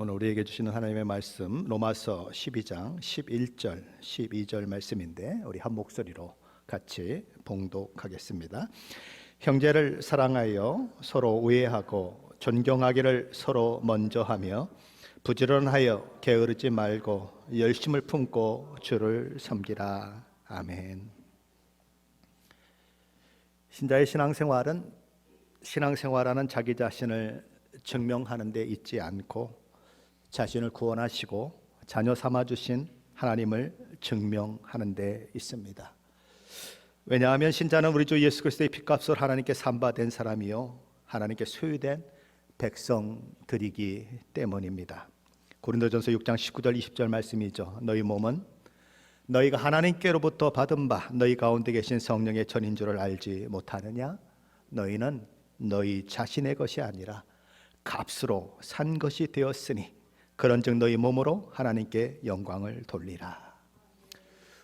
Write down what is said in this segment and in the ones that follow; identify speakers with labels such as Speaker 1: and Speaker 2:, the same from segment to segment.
Speaker 1: 오늘 우리에게 주시는 하나님의 말씀 로마서 12장 11절 12절 말씀인데 우리 한 목소리로 같이 봉독하겠습니다. 형제를 사랑하여 서로 우애하고 존경하기를 서로 먼저 하며 부지런하여 게으르지 말고 열심을 품고 주를 섬기라. 아멘. 신자의 신앙생활하는 자기 자신을 증명하는 데 있지 않고 자신을 구원하시고 자녀 삼아주신 하나님을 증명하는 데 있습니다. 왜냐하면 신자는 우리 주 예수 그리스도의 피값을 하나님께 산바된 사람이요 하나님께 소유된 백성들이기 때문입니다. 고린도전서 6장 19절 20절 말씀이죠. 너희 몸은 너희가 하나님께로부터 받은 바 너희 가운데 계신 성령의 전인 줄을 알지 못하느냐? 너희는 너희 자신의 것이 아니라 값으로 산 것이 되었으니 그런즉 너희 몸으로 하나님께 영광을 돌리라.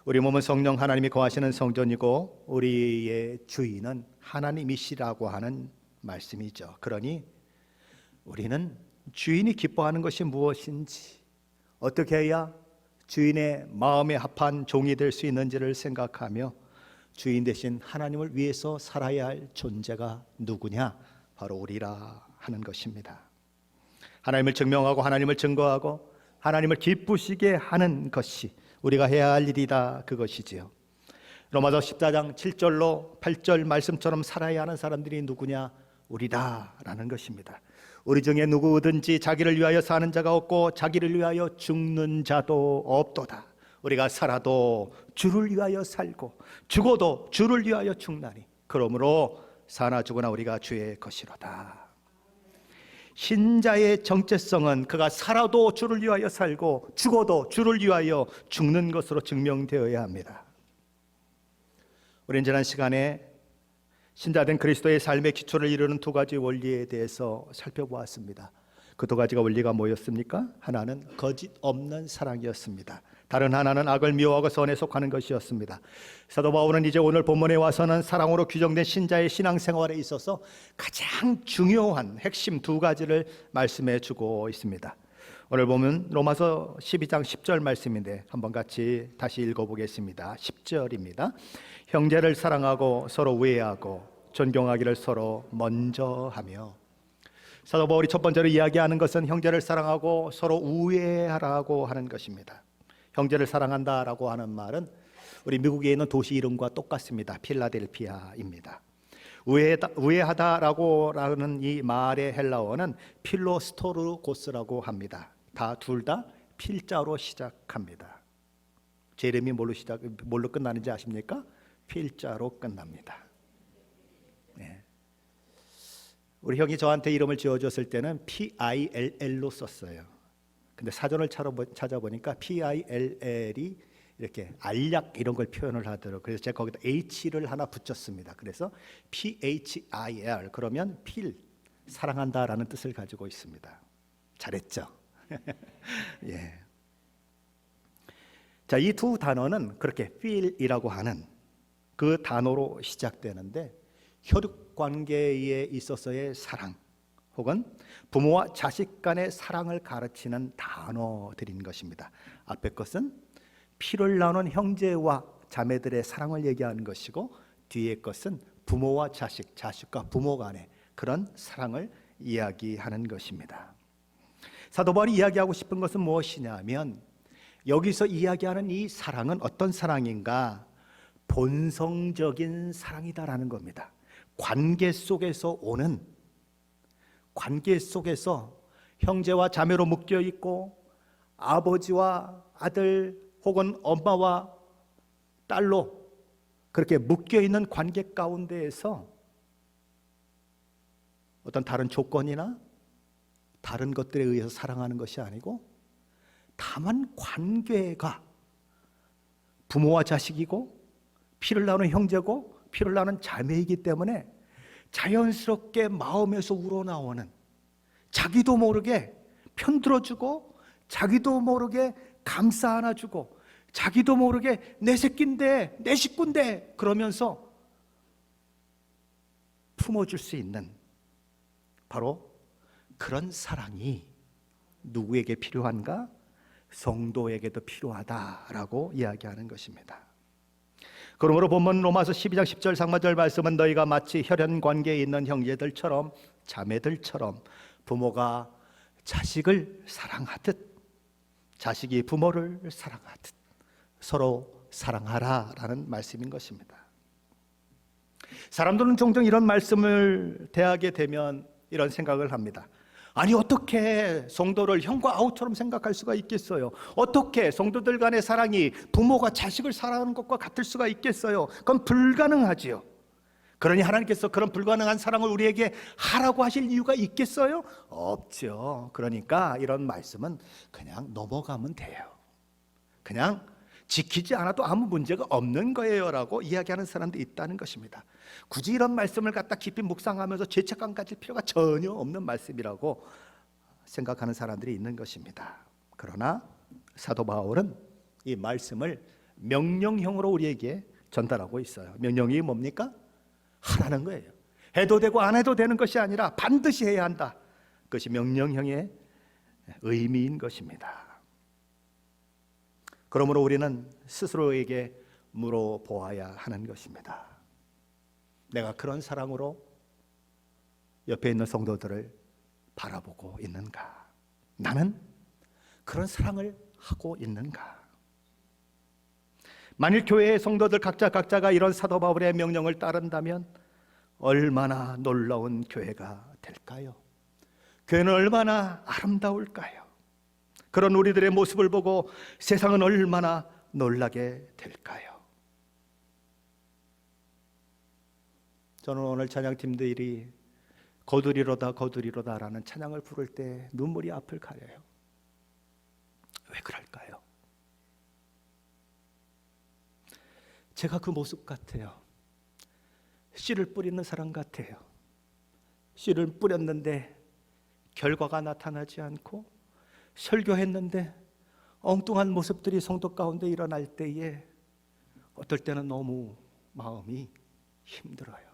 Speaker 1: 우리 몸은 성령 하나님이 거하시는 성전이고 우리의 주인은 하나님이시라고 하는 말씀이죠. 그러니 우리는 주인이 기뻐하는 것이 무엇인지, 어떻게 해야 주인의 마음에 합한 종이 될 수 있는지를 생각하며 주인 대신 하나님을 위해서 살아야 할 존재가 누구냐? 바로 우리라 하는 것입니다. 하나님을 증명하고 하나님을 증거하고 하나님을 기쁘시게 하는 것이 우리가 해야 할 일이다, 그것이지요. 로마서 14장 7절로 8절 말씀처럼 살아야 하는 사람들이 누구냐? 우리다라는 것입니다. 우리 중에 누구든지 자기를 위하여 사는 자가 없고 자기를 위하여 죽는 자도 없도다. 우리가 살아도 주를 위하여 살고 죽어도 주를 위하여 죽나니 그러므로 사나 죽으나 우리가 주의 것이로다. 신자의 정체성은 그가 살아도 주를 위하여 살고 죽어도 주를 위하여 죽는 것으로 증명되어야 합니다. 우리는 지난 시간에 신자된 그리스도의 삶의 기초를 이루는 두 가지 원리에 대해서 살펴보았습니다. 그 두 가지가 원리가 뭐였습니까? 하나는 거짓 없는 사랑이었습니다. 다른 하나는 악을 미워하고 선에 속하는 것이었습니다. 사도 바울은 이제 오늘 본문에 와서는 사랑으로 규정된 신자의 신앙생활에 있어서 가장 중요한 핵심 두 가지를 말씀해 주고 있습니다. 오늘 보면 로마서 12장 10절 말씀인데 한번 같이 다시 읽어보겠습니다. 10절입니다. 형제를 사랑하고 서로 우애하고 존경하기를 서로 먼저 하며. 사도 바울이 첫 번째로 이야기하는 것은 형제를 사랑하고 서로 우애하라고 하는 것입니다. 형제를 사랑한다라고 하는 말은 우리 미국에 있는 도시 이름과 똑같습니다. 필라델피아입니다. 우애하다라고 하는 이 말의 헬라어는 필로스토르고스라고 합니다. 둘 다 필자로 시작합니다. 제 이름이 뭘로 끝나는지 아십니까? 필자로 끝납니다. 네. 우리 형이 저한테 이름을 지어줬을 때는 PILL로 썼어요. 근데 사전을 찾아보니까 PILL이 이렇게 알약 이런 걸 표현을 하더라고요. 그래서 제가 거기다 H를 하나 붙였습니다. 그래서 PHIL, 그러면 필, 사랑한다라는 뜻을 가지고 있습니다. 잘했죠? 예. 자, 이 두 단어는 그렇게 feel이라고 하는 그 단어로 시작되는데 혈육 관계에 있어서의 사랑 혹은 부모와 자식 간의 사랑을 가르치는 단어들인 것입니다. 앞에 것은 피를 나눈 형제와 자매들의 사랑을 얘기하는 것이고 뒤에 것은 부모와 자식, 자식과 부모 간의 그런 사랑을 이야기하는 것입니다. 사도 바울이 이야기하고 싶은 것은 무엇이냐면 여기서 이야기하는 이 사랑은 어떤 사랑인가? 본성적인 사랑이다라는 겁니다. 관계 속에서 오는, 관계 속에서 형제와 자매로 묶여 있고 아버지와 아들 혹은 엄마와 딸로 그렇게 묶여 있는 관계 가운데에서 어떤 다른 조건이나 다른 것들에 의해서 사랑하는 것이 아니고 다만 관계가 부모와 자식이고 피를 나눈 형제고 피를 나눈 자매이기 때문에 자연스럽게 마음에서 우러나오는, 자기도 모르게 편들어주고 자기도 모르게 감싸 안아주고 자기도 모르게 내 새끼인데 내 식구인데 그러면서 품어줄 수 있는 바로 그런 사랑이 누구에게 필요한가? 성도에게도 필요하다라고 이야기하는 것입니다. 그러므로 본문 로마서 12장 10절 상반절 말씀은 너희가 마치 혈연 관계에 있는 형제들처럼 자매들처럼 부모가 자식을 사랑하듯 자식이 부모를 사랑하듯 서로 사랑하라라는 말씀인 것입니다. 사람들은 종종 이런 말씀을 대하게 되면 이런 생각을 합니다. 아니, 어떻게 성도를 형과 아우처럼 생각할 수가 있겠어요? 어떻게 성도들 간의 사랑이 부모가 자식을 사랑하는 것과 같을 수가 있겠어요? 그건 불가능하지요. 그러니 하나님께서 그런 불가능한 사랑을 우리에게 하라고 하실 이유가 있겠어요? 없죠. 그러니까 이런 말씀은 그냥 넘어가면 돼요. 그냥 지키지 않아도 아무 문제가 없는 거예요 라고 이야기하는 사람도 있다는 것입니다. 굳이 이런 말씀을 갖다 깊이 묵상하면서 죄책감 가질 필요가 전혀 없는 말씀이라고 생각하는 사람들이 있는 것입니다. 그러나 사도 바울은 이 말씀을 명령형으로 우리에게 전달하고 있어요. 명령이 뭡니까? 하라는 거예요. 해도 되고 안 해도 되는 것이 아니라 반드시 해야 한다. 그것이 명령형의 의미인 것입니다. 그러므로 우리는 스스로에게 물어보아야 하는 것입니다. 내가 그런 사랑으로 옆에 있는 성도들을 바라보고 있는가? 나는 그런 사랑을 하고 있는가? 만일 교회의 성도들 각자가 이런 사도 바울의 명령을 따른다면 얼마나 놀라운 교회가 될까요? 교회는 얼마나 아름다울까요? 그런 우리들의 모습을 보고 세상은 얼마나 놀라게 될까요? 저는 오늘 찬양팀들이 거두리로다 거두리로다 라는 찬양을 부를 때 눈물이 앞을 가려요. 왜 그럴까요? 제가 그 모습 같아요. 씨를 뿌리는 사람 같아요. 씨를 뿌렸는데 결과가 나타나지 않고 설교했는데 엉뚱한 모습들이 성도 가운데 일어날 때에 어떨 때는 너무 마음이 힘들어요.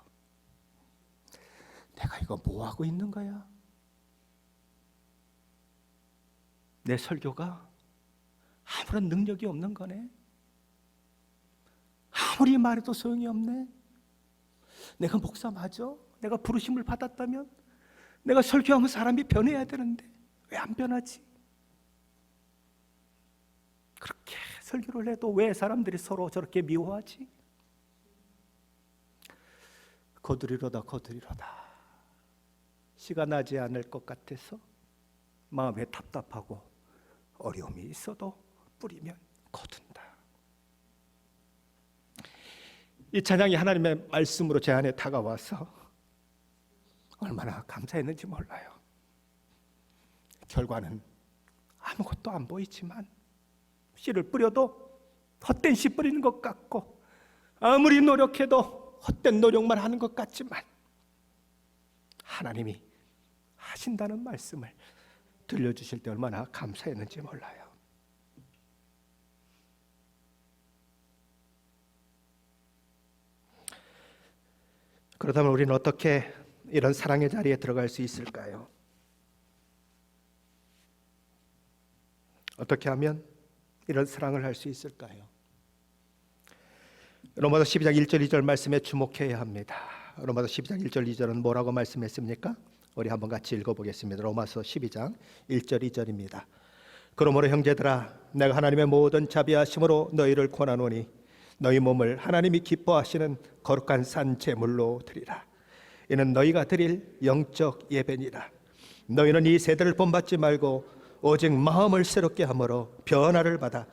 Speaker 1: 내가 이거 뭐 하고 있는 거야? 내 설교가 아무런 능력이 없는 거네. 아무리 말해도 소용이 없네. 내가 목사 맞아? 내가 부르심을 받았다면 내가 설교하면 사람이 변해야 되는데 왜 안 변하지? 그렇게 설교를 해도 왜 사람들이 서로 저렇게 미워하지? 거두리로다 거두리로다. 씨가 나지 않을 것 같아서 마음에 답답하고 어려움이 있어도 뿌리면 거둔다. 이 찬양이 하나님의 말씀으로 제 안에 다가와서 얼마나 감사했는지 몰라요. 결과는 아무것도 안 보이지만 씨를 뿌려도 헛된 씨 뿌리는 것 같고 아무리 노력해도 헛된 노력만 하는 것 같지만 하나님이 하신다는 말씀을 들려주실 때 얼마나 감사했는지 몰라요. 그렇다면 우리는 어떻게 이런 사랑의 자리에 들어갈 수 있을까요? 어떻게 하면 이런 사랑을 할 수 있을까요? 로마서 12장 1절 2절 말씀에 주목해야 합니다. 로마서 12장 1절 2절은 뭐라고 말씀했습니까? 우리 한번 같이 읽어보겠습니다. 로마서 12장 1절 2절입니다. 그러므로 형제들아 내가 하나님의 모든 자비하심으로 너희를 권하노니 너희 몸을 하나님이 기뻐하시는 거룩한 산 제물로 드리라. 이는 너희가 드릴 영적 예배니라. 너희는 이 세대를 본받지 말고 오직 마음을 새롭게 함으로 변화를 받아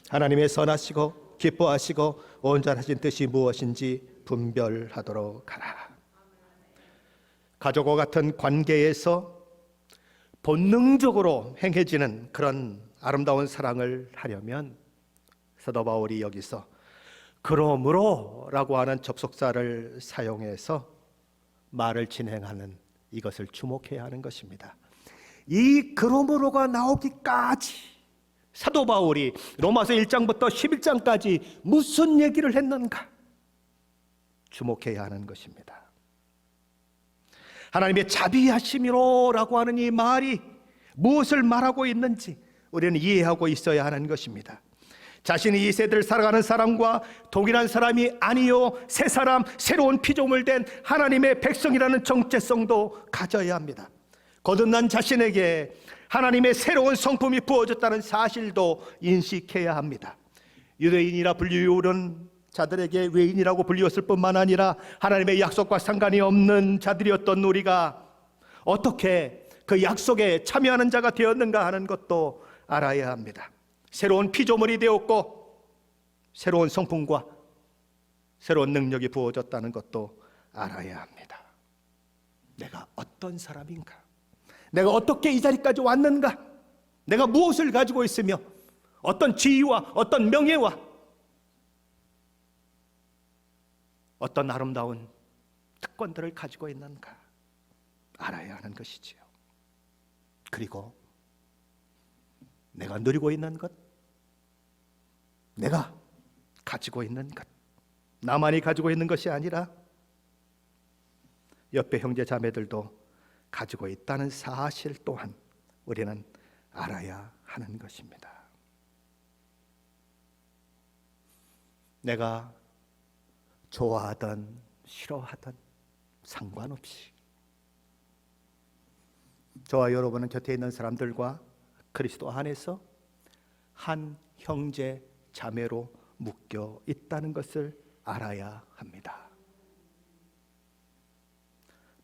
Speaker 1: 하나님의 선하시고 기뻐하시고 온전하신 뜻이 무엇인지 분별하도록 하라. 가족과 같은 관계에서 본능적으로 행해지는 그런 아름다운 사랑을 하려면 사도 바울이 여기서 그러므로 라고 하는 접속사를 사용해서 말을 진행하는 이것을 주목해야 하는 것입니다. 이 그러므로가 나오기까지 사도 바울이 로마서 1장부터 11장까지 무슨 얘기를 했는가 주목해야 하는 것입니다. 하나님의 자비하심이로라고 하는 이 말이 무엇을 말하고 있는지 우리는 이해하고 있어야 하는 것입니다. 자신이 이 세대를 살아가는 사람과 동일한 사람이 아니요 새 사람, 새로운 피조물 된 하나님의 백성이라는 정체성도 가져야 합니다. 거듭난 자신에게 하나님의 새로운 성품이 부어졌다는 사실도 인식해야 합니다. 유대인이라 불리우는 자들에게 외인이라고 불리웠을 뿐만 아니라 하나님의 약속과 상관이 없는 자들이었던 우리가 어떻게 그 약속에 참여하는 자가 되었는가 하는 것도 알아야 합니다. 새로운 피조물이 되었고 새로운 성품과 새로운 능력이 부어졌다는 것도 알아야 합니다. 내가 어떤 사람인가? 내가 어떻게 이 자리까지 왔는가? 내가 무엇을 가지고 있으며 어떤 지위와 어떤 명예와 어떤 아름다운 특권들을 가지고 있는가 알아야 하는 것이지요. 그리고 내가 누리고 있는 것, 내가 가지고 있는 것, 나만이 가지고 있는 것이 아니라 옆에 형제 자매들도 가지고 있다는 사실 또한 우리는 알아야 하는 것입니다. 내가 좋아하든 싫어하든 상관없이 저와 여러분은 곁에 있는 사람들과 그리스도 안에서 한 형제 자매로 묶여 있다는 것을 알아야 합니다.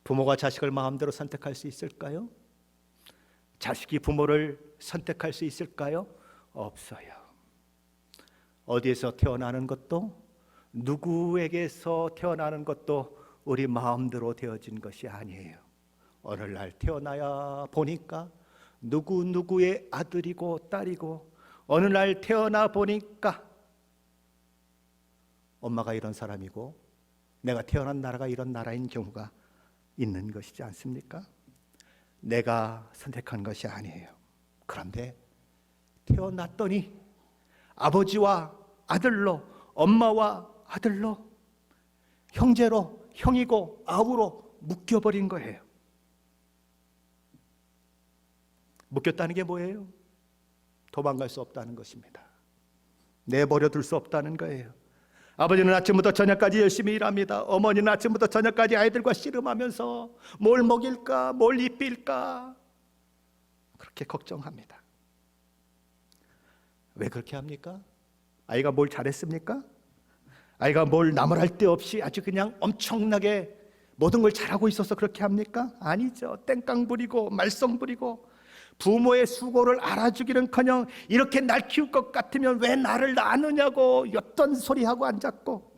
Speaker 1: 부모가 자식을 마음대로 선택할 수 있을까요? 자식이 부모를 선택할 수 있을까요? 없어요. 어디에서 태어나는 것도 누구에게서 태어나는 것도 우리 마음대로 되어진 것이 아니에요. 어느 날 태어나야 보니까 누구의 아들이고 딸이고 어느 날 태어나 보니까 엄마가 이런 사람이고 내가 태어난 나라가 이런 나라인 경우가 있는 것이지 않습니까? 내가 선택한 것이 아니에요. 그런데 태어났더니 아버지와 아들로, 엄마와 아들로, 형제로, 형이고 아우로 묶여버린 거예요. 묶였다는 게 뭐예요? 도망갈 수 없다는 것입니다. 내버려 둘 수 없다는 거예요. 아버지는 아침부터 저녁까지 열심히 일합니다. 어머니는 아침부터 저녁까지 아이들과 씨름하면서 뭘 먹일까, 뭘 입힐까 그렇게 걱정합니다. 왜 그렇게 합니까? 아이가 뭘 잘했습니까? 아이가 뭘 나무랄 데 없이 아주 그냥 엄청나게 모든 걸 잘하고 있어서 그렇게 합니까? 아니죠. 땡깡 부리고 말썽 부리고 부모의 수고를 알아주기는커녕 이렇게 날 키울 것 같으면 왜 나를 낳느냐고 옅던 소리하고 앉았고,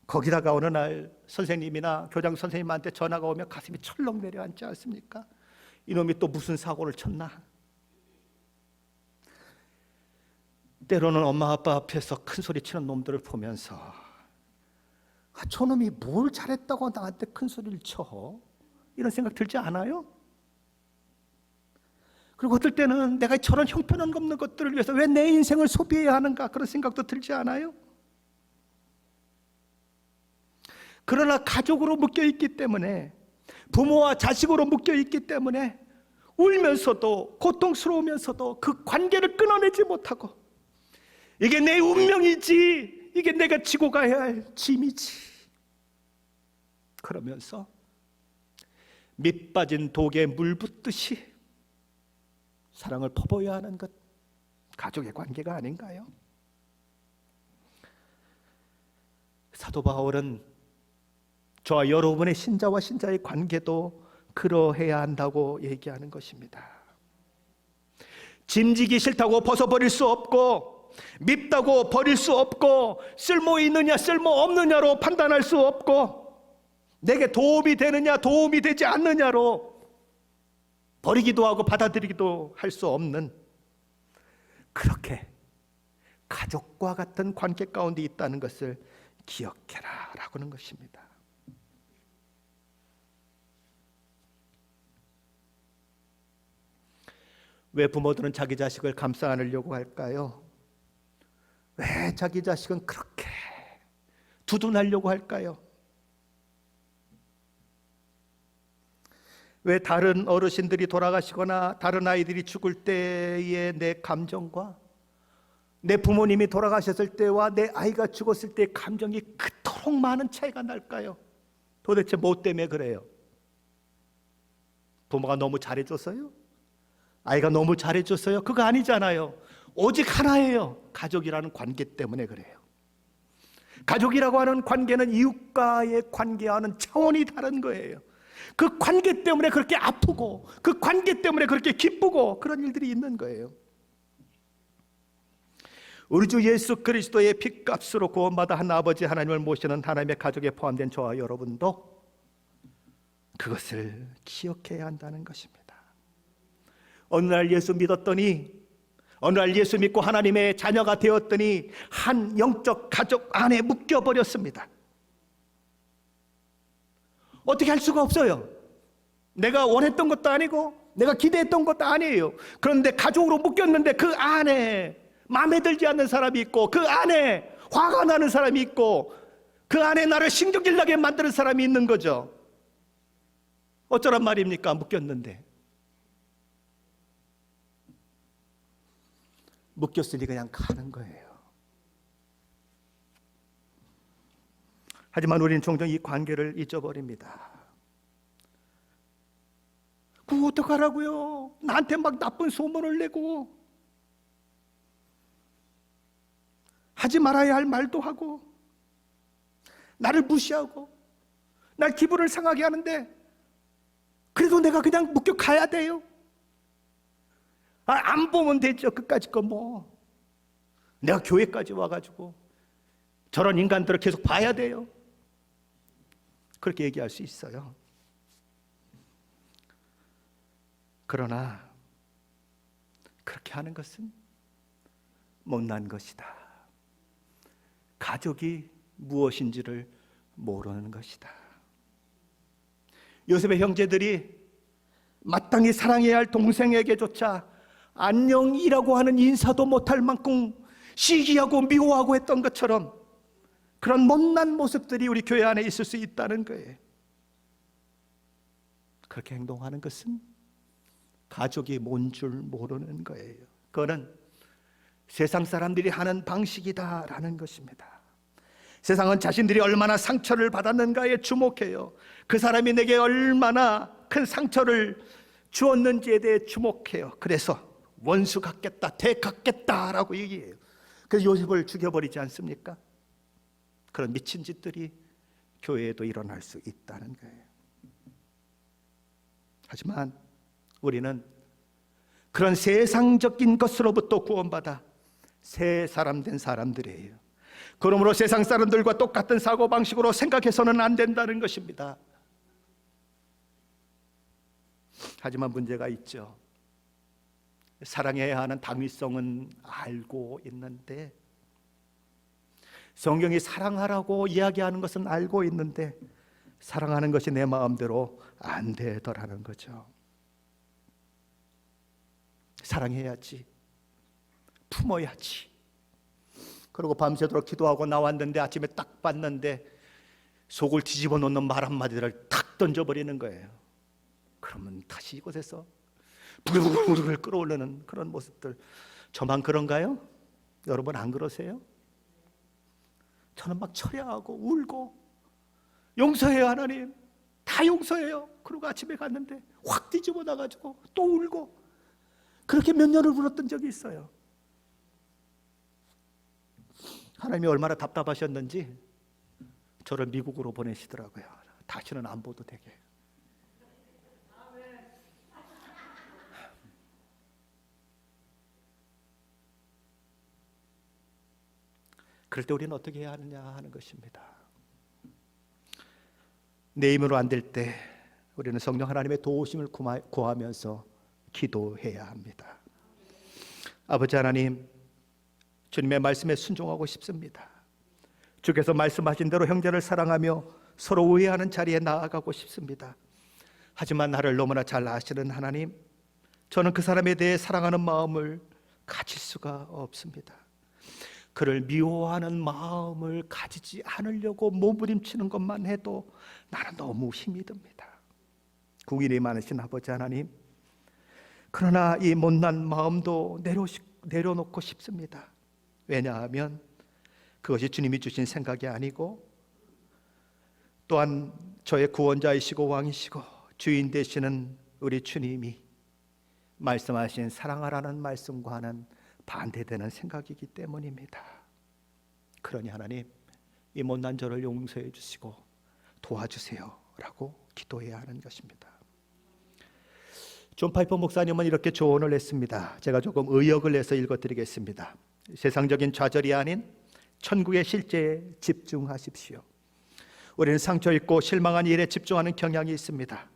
Speaker 1: 거기다가 어느 날 선생님이나 교장 선생님한테 전화가 오면 가슴이 철렁 내려앉지 않습니까? 이놈이 또 무슨 사고를 쳤나? 때로는 엄마 아빠 앞에서 큰 소리 치는 놈들을 보면서 저놈이 뭘 잘했다고 나한테 큰 소리를 쳐? 이런 생각 들지 않아요? 그리고 어떨 때는 내가 저런 형편없는 것들을 위해서 왜 내 인생을 소비해야 하는가 그런 생각도 들지 않아요? 그러나 가족으로 묶여있기 때문에, 부모와 자식으로 묶여있기 때문에 울면서도 고통스러우면서도 그 관계를 끊어내지 못하고 이게 내 운명이지, 이게 내가 지고 가야 할 짐이지 그러면서 밑 빠진 독에 물 붓듯이 사랑을 퍼부어야 하는 것, 가족의 관계가 아닌가요? 사도 바울은 저와 여러분의 신자와 신자의 관계도 그러해야 한다고 얘기하는 것입니다. 짐지기 싫다고 벗어버릴 수 없고, 밉다고 버릴 수 없고, 쓸모 있느냐 쓸모 없느냐로 판단할 수 없고, 내게 도움이 되느냐 도움이 되지 않느냐로 버리기도 하고 받아들이기도 할 수 없는, 그렇게 가족과 같은 관계 가운데 있다는 것을 기억해라 라고 하는 것입니다. 왜 부모들은 자기 자식을 감싸 안으려고 할까요? 왜 자기 자식은 그렇게 두둔하려고 할까요? 왜 다른 어르신들이 돌아가시거나 다른 아이들이 죽을 때의 내 감정과 내 부모님이 돌아가셨을 때와 내 아이가 죽었을 때의 감정이 그토록 많은 차이가 날까요? 도대체 뭐 때문에 그래요? 부모가 너무 잘해줬어요? 아이가 너무 잘해줬어요? 그거 아니잖아요. 오직 하나예요. 가족이라는 관계 때문에 그래요. 가족이라고 하는 관계는 이웃과의 관계와는 차원이 다른 거예요. 그 관계 때문에 그렇게 아프고 그 관계 때문에 그렇게 기쁘고 그런 일들이 있는 거예요. 우리 주 예수 그리스도의 핏값으로 구원받아 한 아버지 하나님을 모시는 하나님의 가족에 포함된 저와 여러분도 그것을 기억해야 한다는 것입니다. 어느 날 예수 믿었더니, 어느 날 예수 믿고 하나님의 자녀가 되었더니 한 영적 가족 안에 묶여버렸습니다. 어떻게 할 수가 없어요. 내가 원했던 것도 아니고 내가 기대했던 것도 아니에요. 그런데 가족으로 묶였는데 그 안에 마음에 들지 않는 사람이 있고, 그 안에 화가 나는 사람이 있고, 그 안에 나를 신경질 나게 만드는 사람이 있는 거죠. 어쩌란 말입니까? 묶였는데. 묶였으니 그냥 가는 거예요. 하지만 우리는 종종 이 관계를 잊어버립니다. 그거 어떡하라고요? 나한테 막 나쁜 소문을 내고 하지 말아야 할 말도 하고 나를 무시하고 날 기분을 상하게 하는데 그래도 내가 그냥 묶여 가야 돼요? 안 보면 되죠. 끝까지 거 뭐. 내가 교회까지 와가지고 저런 인간들을 계속 봐야 돼요. 그렇게 얘기할 수 있어요. 그러나 그렇게 하는 것은 못난 것이다. 가족이 무엇인지를 모르는 것이다. 요셉의 형제들이 마땅히 사랑해야 할 동생에게조차 안녕이라고 하는 인사도 못할 만큼 시기하고 미워하고 했던 것처럼 그런 못난 모습들이 우리 교회 안에 있을 수 있다는 거예요. 그렇게 행동하는 것은 가족이 뭔 줄 모르는 거예요. 그거는 세상 사람들이 하는 방식이다라는 것입니다. 세상은 자신들이 얼마나 상처를 받았는가에 주목해요. 그 사람이 내게 얼마나 큰 상처를 주었는지에 대해 주목해요. 그래서 원수 같겠다, 대 같겠다라고 얘기해요. 그래서 요셉을 죽여버리지 않습니까? 그런 미친 짓들이 교회에도 일어날 수 있다는 거예요. 하지만 우리는 그런 세상적인 것으로부터 구원받아 새 사람 된 사람들이에요. 그러므로 세상 사람들과 똑같은 사고방식으로 생각해서는 안 된다는 것입니다. 하지만 문제가 있죠. 사랑해야 하는 당위성은 알고 있는데, 성경이 사랑하라고 이야기하는 것은 알고 있는데 사랑하는 것이 내 마음대로 안 되더라는 거죠. 사랑해야지, 품어야지. 그리고 밤새도록 기도하고 나왔는데 아침에 딱 봤는데 속을 뒤집어 놓는 말 한마디를 탁 던져버리는 거예요. 그러면 다시 이곳에서 부글부글 끓어오르는 그런 모습들. 저만 그런가요? 여러분 안 그러세요? 저는 막 철야하고 울고 용서해요 하나님, 다 용서해요. 그러고 아침에 갔는데 확 뒤집어 나가지고 또 울고 그렇게 몇 년을 울었던 적이 있어요. 하나님이 얼마나 답답하셨는지 저를 미국으로 보내시더라고요. 다시는 안 보도 되게. 그럴 때 우리는 어떻게 해야 하느냐 하는 것입니다. 내 힘으로 안 될 때 우리는 성령 하나님의 도우심을 구하면서 기도해야 합니다. 아버지 하나님, 주님의 말씀에 순종하고 싶습니다. 주께서 말씀하신 대로 형제를 사랑하며 서로 우애하는 자리에 나아가고 싶습니다. 하지만 나를 너무나 잘 아시는 하나님, 저는 그 사람에 대해 사랑하는 마음을 가질 수가 없습니다. 그를 미워하는 마음을 가지지 않으려고 몸부림치는 것만 해도 나는 너무 힘이 듭니다. 궁일이 많으신 아버지 하나님, 그러나 이 못난 마음도 내려놓고 싶습니다. 왜냐하면 그것이 주님이 주신 생각이 아니고, 또한 저의 구원자이시고 왕이시고 주인 되시는 우리 주님이 말씀하신 사랑하라는 말씀과는 반대되는 생각이기 때문입니다. 그러니 하나님, 이 못난 저를 용서해 주시고 도와주세요 라고 기도해야 하는 것입니다. 존 파이퍼 목사님은 이렇게 조언을 했습니다. 제가 조금 의역을 해서 읽어드리겠습니다. 세상적인 좌절이 아닌 천국의 실제에 집중하십시오. 우리는 상처 있고 실망한 일에 집중하는 경향이 있습니다.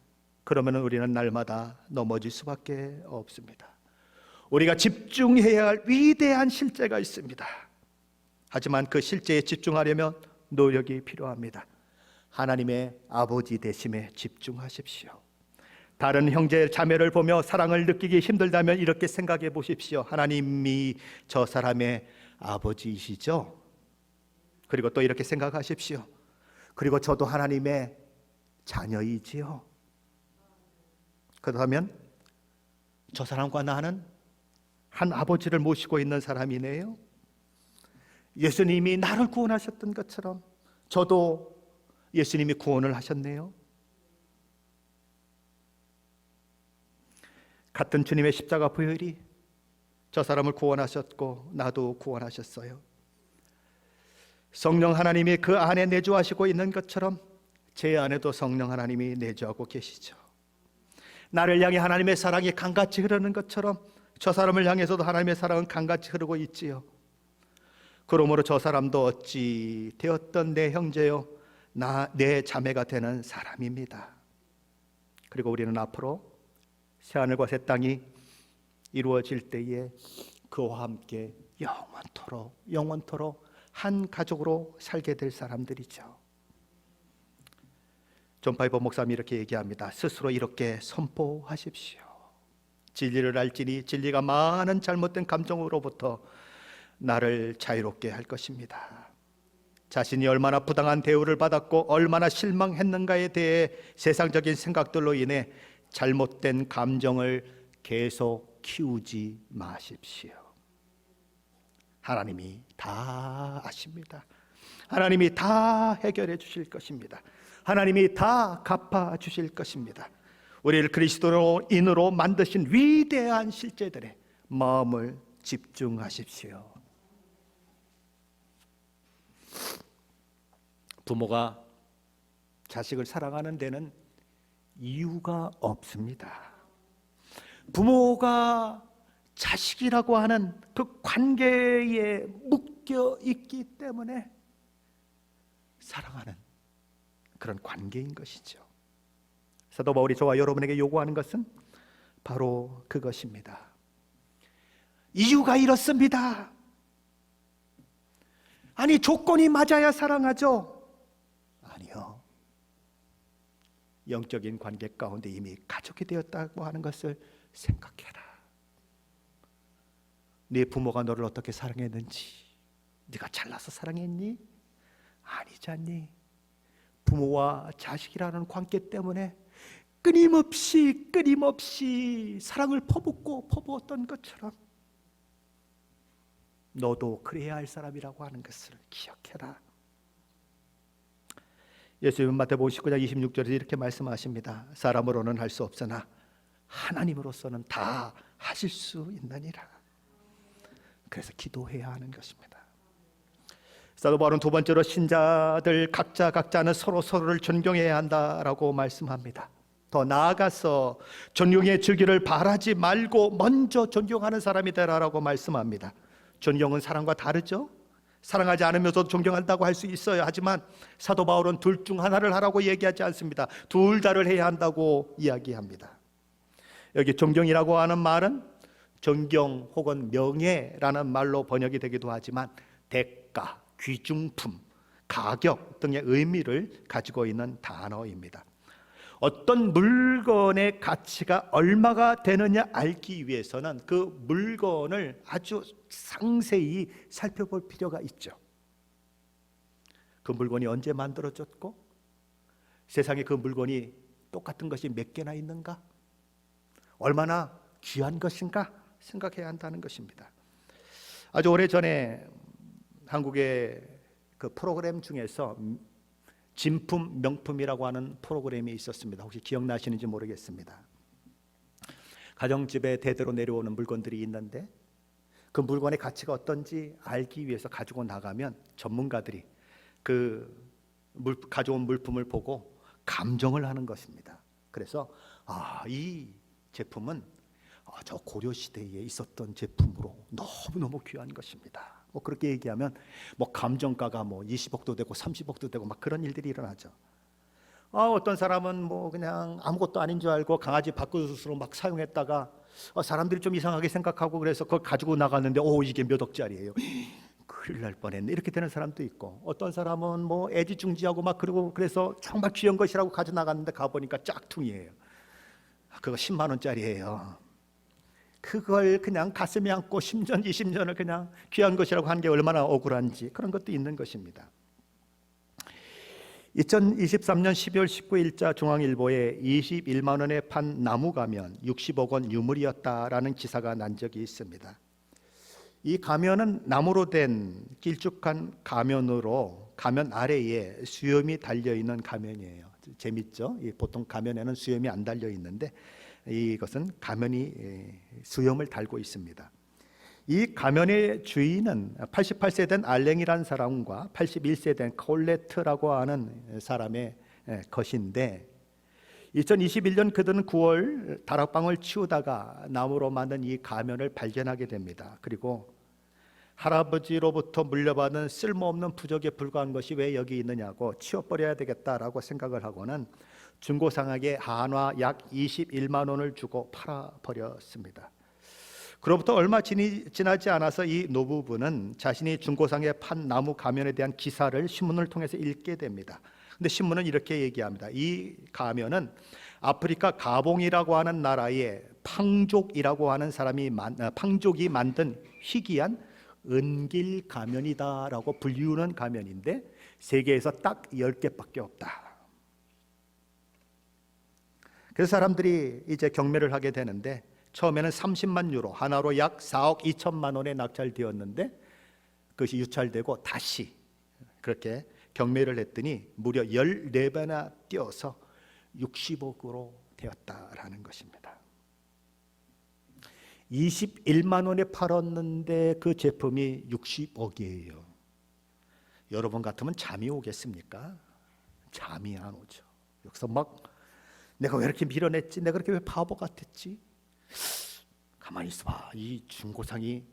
Speaker 1: 그러면 우리는 날마다 넘어질 수밖에 없습니다. 우리가 집중해야 할 위대한 실제가 있습니다. 하지만 그 실제에 집중하려면 노력이 필요합니다. 하나님의 아버지 되심에 집중하십시오. 다른 형제 자매를 보며 사랑을 느끼기 힘들다면 이렇게 생각해 보십시오. 하나님이 저 사람의 아버지이시죠? 그리고 또 이렇게 생각하십시오. 그리고 저도 하나님의 자녀이지요. 그렇다면 저 사람과 나는 한 아버지를 모시고 있는 사람이네요. 예수님이 나를 구원하셨던 것처럼 저도 예수님이 구원을 하셨네요. 같은 주님의 십자가 보혈이 저 사람을 구원하셨고 나도 구원하셨어요. 성령 하나님이 그 안에 내주하시고 있는 것처럼 제 안에도 성령 하나님이 내주하고 계시죠. 나를 향해 하나님의 사랑이 강같이 흐르는 것처럼 저 사람을 향해서도 하나님의 사랑은 강같이 흐르고 있지요. 그러므로 저 사람도 어찌 되었던 내 형제요 내 자매가 되는 사람입니다. 그리고 우리는 앞으로 새하늘과 새 땅이 이루어질 때에 그와 함께 영원토록 한 가족으로 살게 될 사람들이죠. 존 파이퍼 목사님이 이렇게 얘기합니다. 스스로 이렇게 선포하십시오. 진리를 알지니 진리가 많은 잘못된 감정으로부터 나를 자유롭게 할 것입니다. 자신이 얼마나 부당한 대우를 받았고 얼마나 실망했는가에 대해 세상적인 생각들로 인해 잘못된 감정을 계속 키우지 마십시오. 하나님이 다 아십니다. 하나님이 다 해결해 주실 것입니다. 하나님이 다 갚아 주실 것입니다. 우리를 그리스도인으로 만드신 위대한 실제들에 마음을 집중하십시오. 부모가 자식을 사랑하는 데는 이유가 없습니다. 부모가 자식이라고 하는 그 관계에 묶여 있기 때문에 사랑하는 그런 관계인 것이죠. 사도 바울이 저와 여러분에게 요구하는 것은 바로 그것입니다. 이유가 이렇습니다. 아니, 조건이 맞아야 사랑하죠? 아니요. 영적인 관계 가운데 이미 가족이 되었다고 하는 것을 생각해라. 네 부모가 너를 어떻게 사랑했는지 네가 잘나서 사랑했니? 아니잖니. 부모와 자식이라는 관계 때문에 끊임없이 사랑을 퍼붓던 것처럼 너도 그래야 할 사람이라고 하는 것을 기억해라. 예수님은 마태복음 19장 26절에서 이렇게 말씀하십니다. 사람으로는 할 수 없으나 하나님으로서는 다 하실 수 있느니라. 그래서 기도해야 하는 것입니다. 사도 바울은 두 번째로 신자들 각자는 서로를 존경해야 한다라고 말씀합니다. 더 나아가서 존경의 주기를 바라지 말고 먼저 존경하는 사람이 되라라고 말씀합니다. 존경은 사랑과 다르죠. 사랑하지 않으면서도 존경한다고 할 수 있어요. 하지만 사도 바울은 둘 중 하나를 하라고 얘기하지 않습니다. 둘 다를 해야 한다고 이야기합니다. 여기 존경이라고 하는 말은 존경 혹은 명예라는 말로 번역이 되기도 하지만 대가, 귀중품, 가격 등의 의미를 가지고 있는 단어입니다. 어떤 물건의 가치가 얼마가 되느냐 알기 위해서는 그 물건을 아주 상세히 살펴볼 필요가 있죠. 그 물건이 언제 만들어졌고 세상에 그 물건이 똑같은 것이 몇 개나 있는가? 얼마나 귀한 것인가 생각해야 한다는 것입니다. 아주 오래전에 한국의 그 프로그램 중에서 진품 명품이라고 하는 프로그램이 있었습니다. 혹시 기억나시는지 모르겠습니다. 가정집에 대대로 내려오는 물건들이 있는데 그 물건의 가치가 어떤지 알기 위해서 가지고 나가면 전문가들이 가져온 물품을 보고 감정을 하는 것입니다. 그래서 이 제품은 저 고려 시대에 있었던 제품으로 너무너무 귀한 것입니다. 뭐 그렇게 얘기하면 뭐 감정가가 뭐 20억도 되고 30억도 되고 막 그런 일들이 일어나죠. 어떤 사람은 뭐 그냥 아무것도 아닌 줄 알고 강아지 밥그릇으로 막 사용했다가 사람들이 좀 이상하게 생각하고 그래서 그걸 가지고 나갔는데 이게 몇 억짜리예요. 큰일 날 뻔했네. 이렇게 되는 사람도 있고, 어떤 사람은 뭐 애지중지하고 막 그러고 그래서 정말 귀한 것이라고 가지고 나갔는데 가보니까 짝퉁이에요. 그거 10만 원짜리예요. 그걸 그냥 가슴에 안고 10년 20년을 그냥 귀한 것이라고 한 게 얼마나 억울한지 그런 것도 있는 것입니다. 2023년 12월 19일자 중앙일보에 21만 원에 판 나무 가면 60억 원 유물이었다라는 기사가 난 적이 있습니다. 이 가면은 나무로 된 길쭉한 가면으로 가면 아래에 수염이 달려있는 가면이에요. 재밌죠? 보통 가면에는 수염이 안 달려 있는데 이것은 가면이 수염을 달고 있습니다. 이 가면의 주인은 88세 된 알랭이라는 사람과 81세 된 콜레트라고 하는 사람의 것인데 2021년 그들은 9월 다락방을 치우다가 나무로 만든 이 가면을 발견하게 됩니다. 그리고 할아버지로부터 물려받은 쓸모없는 부적에 불과한 것이 왜 여기 있느냐고 치워버려야 되겠다라고 생각을 하고는 중고상하게 한화 약 21만 원을 주고 팔아버렸습니다. 그로부터 얼마 지나지 않아서 이 노부부는 자신이 중고상에 판 나무 가면에 대한 기사를 신문을 통해서 읽게 됩니다. 근데 신문은 이렇게 얘기합니다. 이 가면은 아프리카 가봉이라고 하는 나라의 팡족이라고 하는 팡족이 만든 희귀한 은길 가면이다라고 불리우는 가면인데 세계에서 딱 10개밖에 없다. 그래서 사람들이 이제 경매를 하게 되는데 처음에는 30만 유로, 하나로 약 4억 2천만 원에 낙찰되었는데 그것이 유찰되고 다시 그렇게 경매를 했더니 무려 14배나 뛰어서 60억으로 되었다라는 것입니다. 21만 원에 팔았는데 그 제품이 60억이에요. 여러분 같으면 잠이 오겠습니까? 잠이 안 오죠. 여기서 막 내가 왜 이렇게 밀어냈지? 내가 그렇게 왜 바보 같았지? 가만히 있어봐. 이 중고상이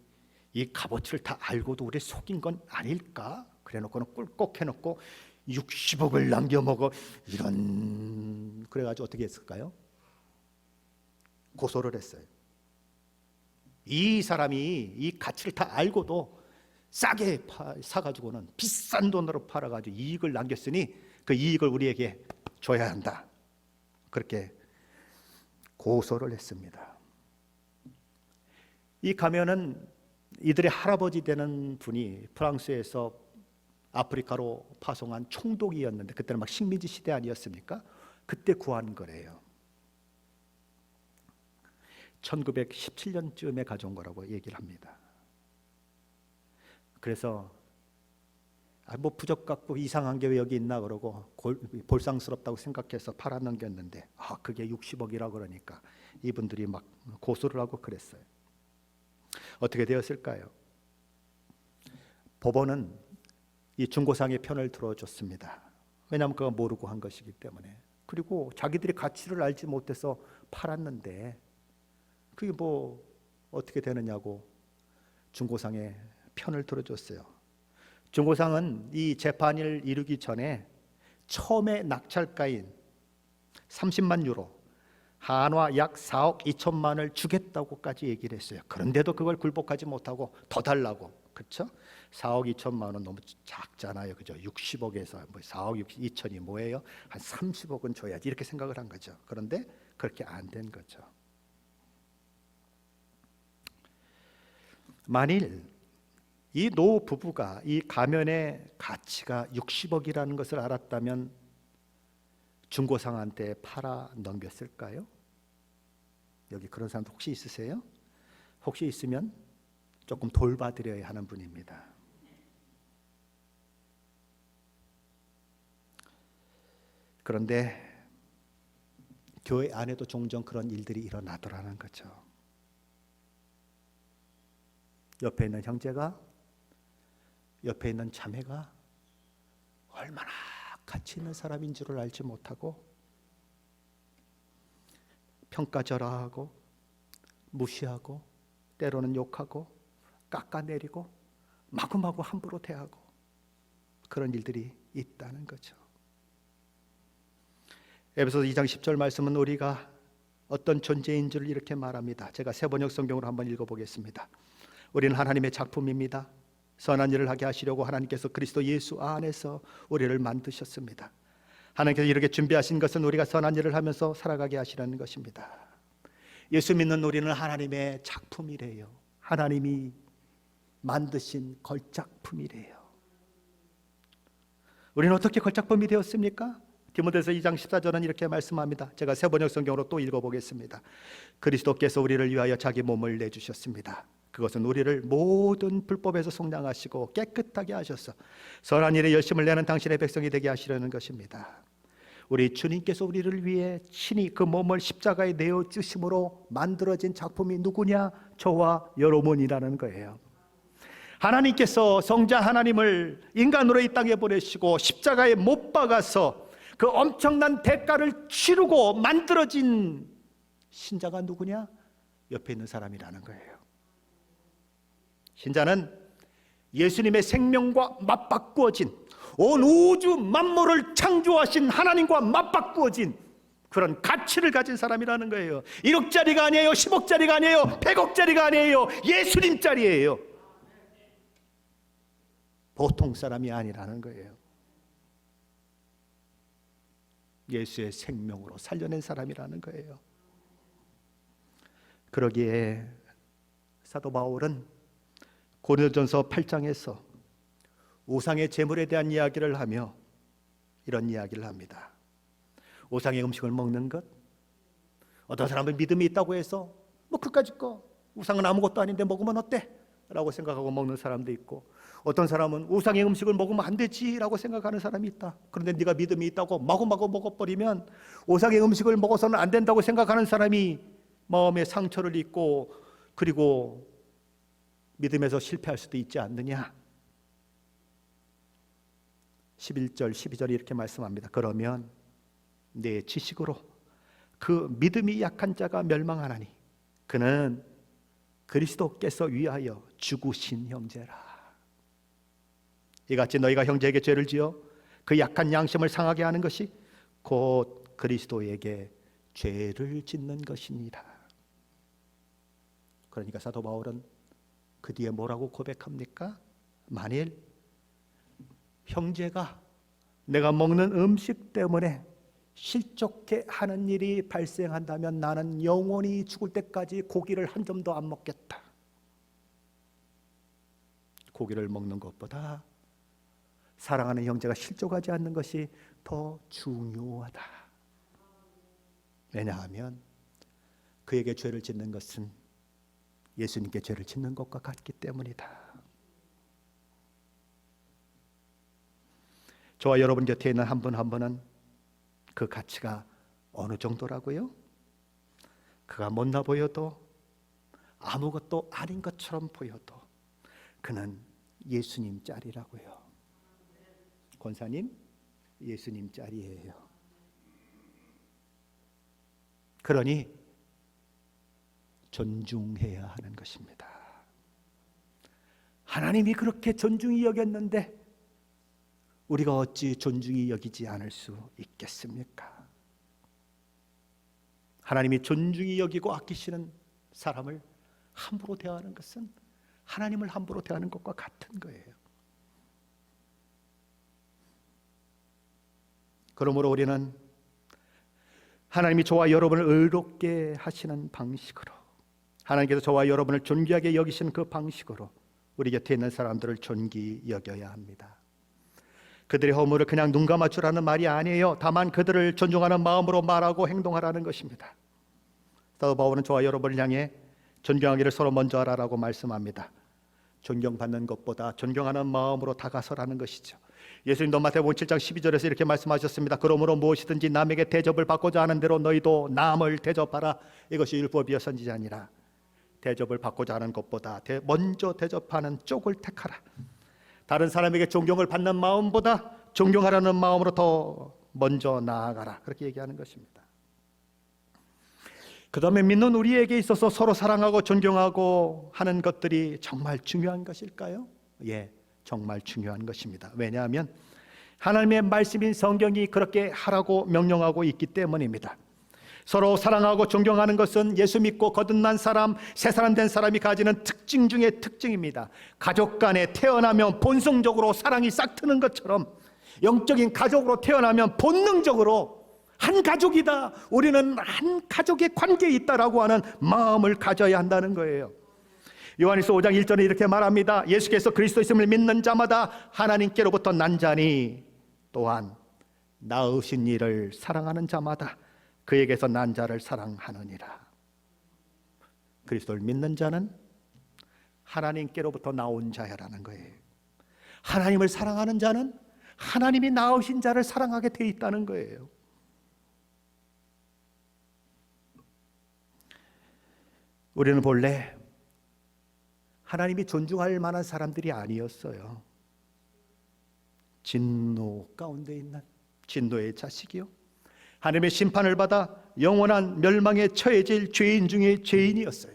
Speaker 1: 이 값어치를 다 알고도 우리 속인 건 아닐까? 그래놓고는 꿀꺽 해놓고 60억을 남겨먹어. 그래가지고 어떻게 했을까요? 고소를 했어요. 이 사람이 이 가치를 다 알고도 싸게 사가지고는 비싼 돈으로 팔아가지고 이익을 남겼으니 그 이익을 우리에게 줘야 한다. 그렇게 고소를 했습니다. 이 가면은 이들의 할아버지 되는 분이 프랑스에서 아프리카로 파송한 총독이었는데 그때는 막 식민지 시대 아니었습니까? 그때 구한 거래요. 1917년쯤에 가져온 거라고 얘기를 합니다. 그래서 뭐 부적 갖고 이상한 게 왜 여기 있나 그러고 볼상스럽다고 생각해서 팔아 넘겼는데 그게 60억이라 그러니까 이분들이 막 고소를 하고 그랬어요. 어떻게 되었을까요? 법원은 이 중고상의 편을 들어줬습니다. 왜냐하면 그가 모르고 한 것이기 때문에. 그리고 자기들이 가치를 알지 못해서 팔았는데 그게 뭐 어떻게 되느냐고 중고상의 편을 들어줬어요. 중고상은 이 재판을 이루기 전에 처음에 낙찰가인 30만 유로, 한화 약 4억 2천만 원을 주겠다고까지 얘기를 했어요. 그런데도 그걸 굴복하지 못하고 더 달라고. 그렇죠? 4억 2천만 원 너무 작잖아요. 그죠? 60억에서 뭐 4억 2천이 뭐예요? 한 30억은 줘야지 이렇게 생각을 한 거죠. 그런데 그렇게 안 된 거죠. 만일 이 노 부부가 이 가면의 가치가 60억이라는 것을 알았다면 중고상한테 팔아 넘겼을까요? 여기 그런 사람 혹시 있으세요? 혹시 있으면 조금 돌봐드려야 하는 분입니다. 그런데 교회 안에도 종종 그런 일들이 일어나더라는 거죠. 옆에 있는 형제가, 옆에 있는 자매가 얼마나 가치 있는 사람인 줄을 알지 못하고 평가절하하고 무시하고 때로는 욕하고 깎아내리고 마구마구 함부로 대하고 그런 일들이 있다는 거죠. 에베소서 2장 10절 말씀은 우리가 어떤 존재인 줄 이렇게 말합니다. 제가 새번역 성경으로 한번 읽어보겠습니다. 우리는 하나님의 작품입니다. 선한 일을 하게 하시려고 하나님께서 그리스도 예수 안에서 우리를 만드셨습니다. 하나님께서 이렇게 준비하신 것은 우리가 선한 일을 하면서 살아가게 하시라는 것입니다. 예수 믿는 우리는 하나님의 작품이래요. 하나님이 만드신 걸작품이래요. 우리는 어떻게 걸작품이 되었습니까? 디모데서 2장 14절은 이렇게 말씀합니다. 제가 새번역 성경으로 또 읽어보겠습니다. 그리스도께서 우리를 위하여 자기 몸을 내주셨습니다. 그것은 우리를 모든 불법에서 속량하시고 깨끗하게 하셔서 선한 일에 열심을 내는 당신의 백성이 되게 하시려는 것입니다. 우리 주님께서 우리를 위해 친히 그 몸을 십자가에 내어 주심으로 만들어진 작품이 누구냐? 저와 여러분이라는 거예요. 하나님께서 성자 하나님을 인간으로 이 땅에 보내시고 십자가에 못 박아서 그 엄청난 대가를 치르고 만들어진 신자가 누구냐? 옆에 있는 사람이라는 거예요. 신자는 예수님의 생명과 맞바꾸어진 온 우주 만물을 창조하신 하나님과 맞바꾸어진 그런 가치를 가진 사람이라는 거예요. 1억짜리가 아니에요. 10억짜리가 아니에요. 100억짜리가 아니에요. 예수님짜리예요. 보통 사람이 아니라는 거예요. 예수의 생명으로 살려낸 사람이라는 거예요. 그러기에 사도 바울은 고린도전서 8장에서 우상의 제물에 대한 이야기를 하며 이런 이야기를 합니다. 우상의 음식을 먹는 것, 어떤 사람은 믿음이 있다고 해서 뭐 그까짓 거 우상은 아무것도 아닌데 먹으면 어때? 라고 생각하고 먹는 사람도 있고, 어떤 사람은 우상의 음식을 먹으면 안 되지 라고 생각하는 사람이 있다. 그런데 네가 믿음이 있다고 마구마구 먹어버리면 우상의 음식을 먹어서는 안 된다고 생각하는 사람이 마음에 상처를 입고 그리고 믿음에서 실패할 수도 있지 않느냐. 11절 12절이 이렇게 말씀합니다. 그러면 내 지식으로 그 믿음이 약한 자가 멸망하나니 그는 그리스도께서 위하여 죽으신 형제라. 이같이 너희가 형제에게 죄를 지어 그 약한 양심을 상하게 하는 것이 곧 그리스도에게 죄를 짓는 것이니라. 그러니까 사도 바울은 그 뒤에 뭐라고 고백합니까? 만일 형제가 내가 먹는 음식 때문에 실족해 하는 일이 발생한다면 나는 영원히 죽을 때까지 고기를 한 점도 안 먹겠다. 고기를 먹는 것보다 사랑하는 형제가 실족하지 않는 것이 더 중요하다. 왜냐하면 그에게 죄를 짓는 것은 예수님께 죄를 짓는 것과 같기 때문이다. 저와 여러분 곁에 있는 한 분 한 분은 그 가치가 어느 정도라고요? 그가 못나 보여도 아무것도 아닌 것처럼 보여도 그는 예수님 짤이라고요. 권사님, 예수님 짤이에요. 그러니 존중해야 하는 것입니다. 하나님이 그렇게 존중히 여겼는데 우리가 어찌 존중히 여기지 않을 수 있겠습니까? 하나님이 존중히 여기고 아끼시는 사람을 함부로 대하는 것은 하나님을 함부로 대하는 것과 같은 거예요. 그러므로 우리는 하나님이 저와 여러분을 의롭게 하시는 방식으로, 하나님께서 저와 여러분을 존귀하게 여기시는 그 방식으로 우리 곁에 있는 사람들을 존귀 여겨야 합니다. 그들의 허물을 그냥 눈 감아주라는 말이 아니에요. 다만 그들을 존중하는 마음으로 말하고 행동하라는 것입니다. 사도 바울은 저와 여러분을 향해 존경하기를 서로 먼저 하라라고 말씀합니다. 존경받는 것보다 존경하는 마음으로 다가서라는 것이죠. 예수님도 마태복음 7장 12절에서 이렇게 말씀하셨습니다. 그러므로 무엇이든지 남에게 대접을 받고자 하는 대로 너희도 남을 대접하라. 이것이 율법이요 선지자니라. 대접을 받고자 하는 것보다 먼저 대접하는 쪽을 택하라. 다른 사람에게 존경을 받는 마음보다 존경하라는 마음으로 더 먼저 나아가라. 그렇게 얘기하는 것입니다. 그 다음에 믿는 우리에게 있어서 서로 사랑하고 존경하고 하는 것들이 정말 중요한 것일까요? 예, 정말 중요한 것입니다. 왜냐하면 하나님의 말씀인 성경이 그렇게 하라고 명령하고 있기 때문입니다. 서로 사랑하고 존경하는 것은 예수 믿고 거듭난 사람, 새 사람 된 사람이 가지는 특징 중의 특징입니다. 가족 간에 태어나면 본성적으로 사랑이 싹 트는 것처럼 영적인 가족으로 태어나면 본능적으로 한 가족이다, 우리는 한 가족의 관계에 있다라고 하는 마음을 가져야 한다는 거예요. 요한일서 5장 1절에 이렇게 말합니다. 예수께서 그리스도이심을 믿는 자마다 하나님께로부터 난 자니 또한 낳으신 이를 사랑하는 자마다 그에게서 난 자를 사랑하느니라. 그리스도를 믿는 자는 하나님께로부터 나온 자야라는 거예요. 하나님을 사랑하는 자는 하나님이 낳으신 자를 사랑하게 돼 있다는 거예요. 우리는 본래 하나님이 존중할 만한 사람들이 아니었어요. 진노 가운데 있는 진노의 자식이요, 하나님의 심판을 받아 영원한 멸망에 처해질 죄인 중에 죄인이었어요.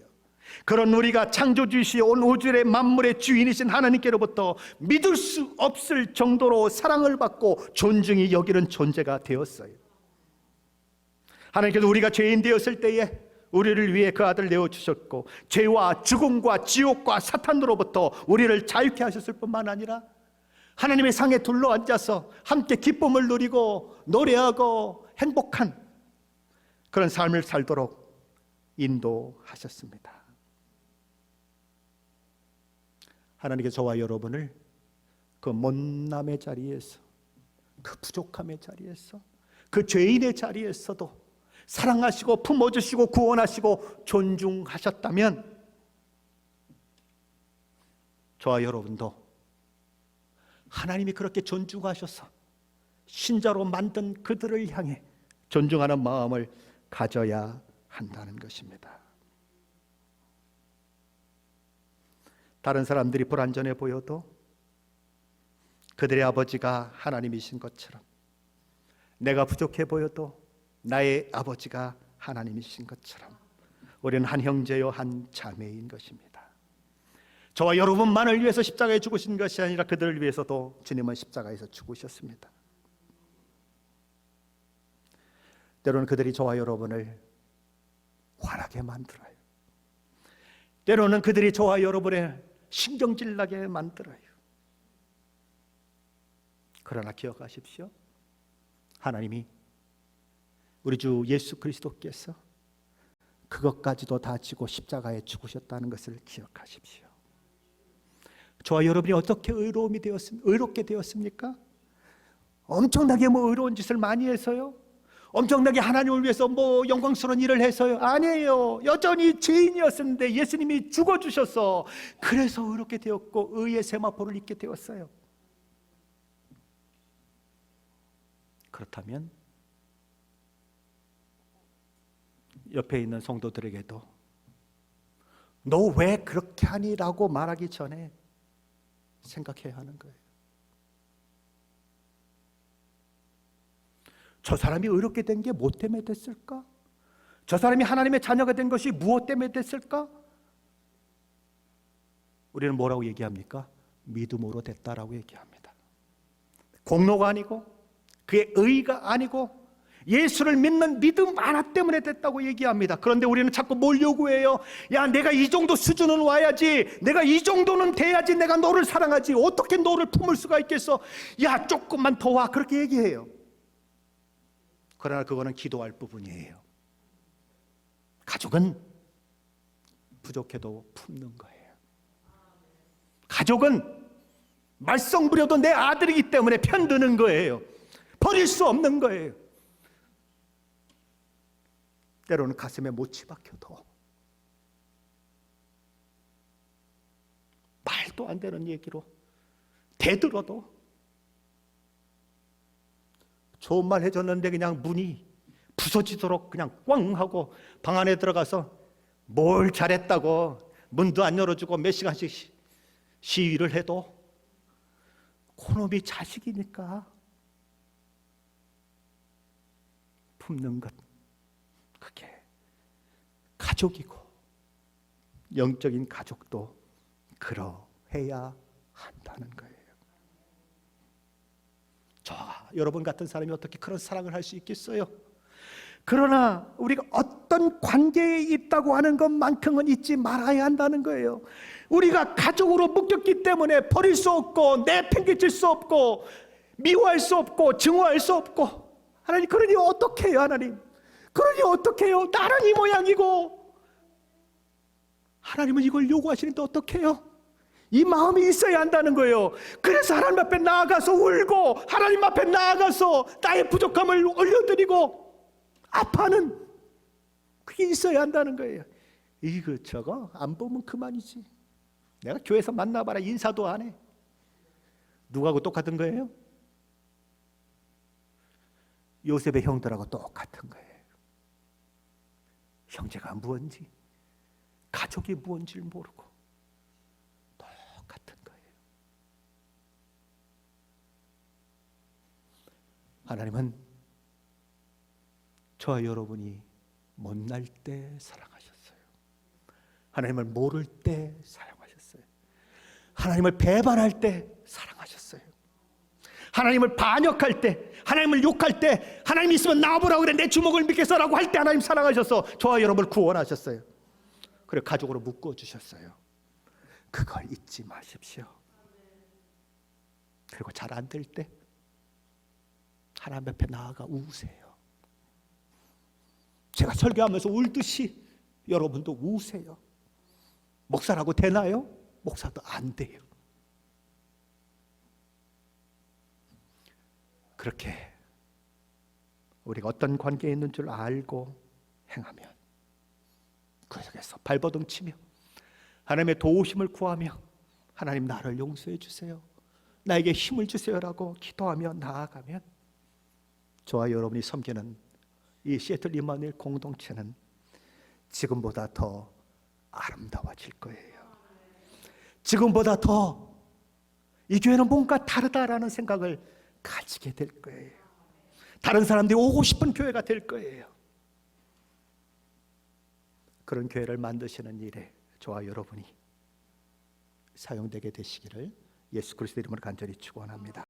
Speaker 1: 그런 우리가 창조주이시 온 우주의 만물의 주인이신 하나님께로부터 믿을 수 없을 정도로 사랑을 받고 존중이 여기는 존재가 되었어요. 하나님께서 우리가 죄인 되었을 때에 우리를 위해 그 아들 내어주셨고 죄와 죽음과 지옥과 사탄으로부터 우리를 자유케 하셨을 뿐만 아니라 하나님의 상에 둘러앉아서 함께 기쁨을 누리고 노래하고 행복한 그런 삶을 살도록 인도하셨습니다. 하나님께서 저와 여러분을 그 못남의 자리에서, 그 부족함의 자리에서, 그 죄인의 자리에서도 사랑하시고 품어주시고 구원하시고 존중하셨다면 저와 여러분도 하나님이 그렇게 존중하셔서 신자로 만든 그들을 향해 존중하는 마음을 가져야 한다는 것입니다. 다른 사람들이 불완전해 보여도 그들의 아버지가 하나님이신 것처럼, 내가 부족해 보여도 나의 아버지가 하나님이신 것처럼 우리는 한 형제요 한 자매인 것입니다. 저와 여러분만을 위해서 십자가에 죽으신 것이 아니라 그들을 위해서도 주님은 십자가에서 죽으셨습니다. 때로는 그들이 저와 여러분을 화나게 만들어요. 때로는 그들이 저와 여러분의 신경질 나게 만들어요. 그러나 기억하십시오. 하나님이 우리 주 예수 그리스도께서 그것까지도 다 지고 십자가에 죽으셨다는 것을 기억하십시오. 저와 여러분이 어떻게 의롭게 되었습니까? 엄청나게 의로운 짓을 많이 해서요? 엄청나게 하나님을 위해서 영광스러운 일을 해서요? 아니에요. 여전히 죄인이었는데 예수님이 죽어주셔서 그래서 의롭게 되었고 의의 세마포를 입게 되었어요. 그렇다면 옆에 있는 성도들에게도 너 왜 그렇게 하니? 라고 말하기 전에 생각해야 하는 거예요. 저 사람이 의롭게 된 게 뭐 때문에 됐을까? 저 사람이 하나님의 자녀가 된 것이 무엇 때문에 됐을까? 우리는 뭐라고 얘기합니까? 믿음으로 됐다라고 얘기합니다. 공로가 아니고 그의 의가 아니고 예수를 믿는 믿음 하나 때문에 됐다고 얘기합니다. 그런데 우리는 자꾸 뭘 요구해요? 야, 내가 이 정도 수준은 와야지, 내가 이 정도는 돼야지 내가 너를 사랑하지, 어떻게 너를 품을 수가 있겠어? 야, 조금만 더 와, 그렇게 얘기해요. 그러나 그거는 기도할 부분이에요. 가족은 부족해도 품는 거예요. 가족은 말썽 부려도 내 아들이기 때문에 편드는 거예요. 버릴 수 없는 거예요. 때로는 가슴에 못이 박혀도, 말도 안 되는 얘기로 대들어도, 좋은 말 해줬는데 그냥 문이 부서지도록 그냥 꽝 하고 방 안에 들어가서 뭘 잘했다고 문도 안 열어주고 몇 시간씩 시위를 해도 그놈이 자식이니까 품는 것, 그게 가족이고, 영적인 가족도 그러해야 한다는 거예요. 저와 여러분 같은 사람이 어떻게 그런 사랑을 할 수 있겠어요? 그러나 우리가 어떤 관계에 있다고 하는 것만큼은 잊지 말아야 한다는 거예요. 우리가 가족으로 묶였기 때문에 버릴 수 없고, 내팽개칠 수 없고, 미워할 수 없고, 증오할 수 없고. 하나님, 그러니 어떻게 해요? 하나님, 그러니 어떻게 해요? 나는 이 모양이고 하나님은 이걸 요구하시는데 어떻게 해요? 이 마음이 있어야 한다는 거예요. 그래서 하나님 앞에 나아가서 울고, 하나님 앞에 나아가서 나의 부족함을 올려드리고 아파하는, 그게 있어야 한다는 거예요. 이것저것 안 보면 그만이지. 내가 교회에서 만나봐라 인사도 안 해. 누구하고 똑같은 거예요? 요셉의 형들하고 똑같은 거예요. 형제가 무언지, 가족이 무언지를 모르고 똑같은 거예요. 하나님은 저와 여러분이 못날 때 사랑하셨어요. 하나님을 모를 때 사랑하셨어요. 하나님을 배반할 때 사랑하셨어요. 하나님을 반역할 때, 하나님을 욕할 때, 하나님 있으면 나와보라고 그래, 내 주먹을 믿겠어라고 할 때 하나님 사랑하셔서 저와 여러분을 구원하셨어요. 그리고 가족으로 묶어주셨어요. 그걸 잊지 마십시오. 그리고 잘 안 될 때 하나님 앞에 나아가 우세요. 제가 설교하면서 울듯이 여러분도 우세요. 목사라고 되나요? 목사도 안 돼요. 그렇게 우리가 어떤 관계에 있는 줄 알고 행하면, 그 속에서 발버둥 치며 하나님의 도우심을 구하며, 하나님 나를 용서해 주세요, 나에게 힘을 주세요라고 기도하며 나아가면, 저와 여러분이 섬기는 이 시애틀 임마누엘 공동체는 지금보다 더 아름다워질 거예요. 지금보다 더 이 교회는 뭔가 다르다라는 생각을 가지게 될 거예요. 다른 사람들이 오고 싶은 교회가 될 거예요. 그런 교회를 만드시는 일에 저와 여러분이 사용되게 되시기를 예수 그리스도 이름으로 간절히 축원합니다.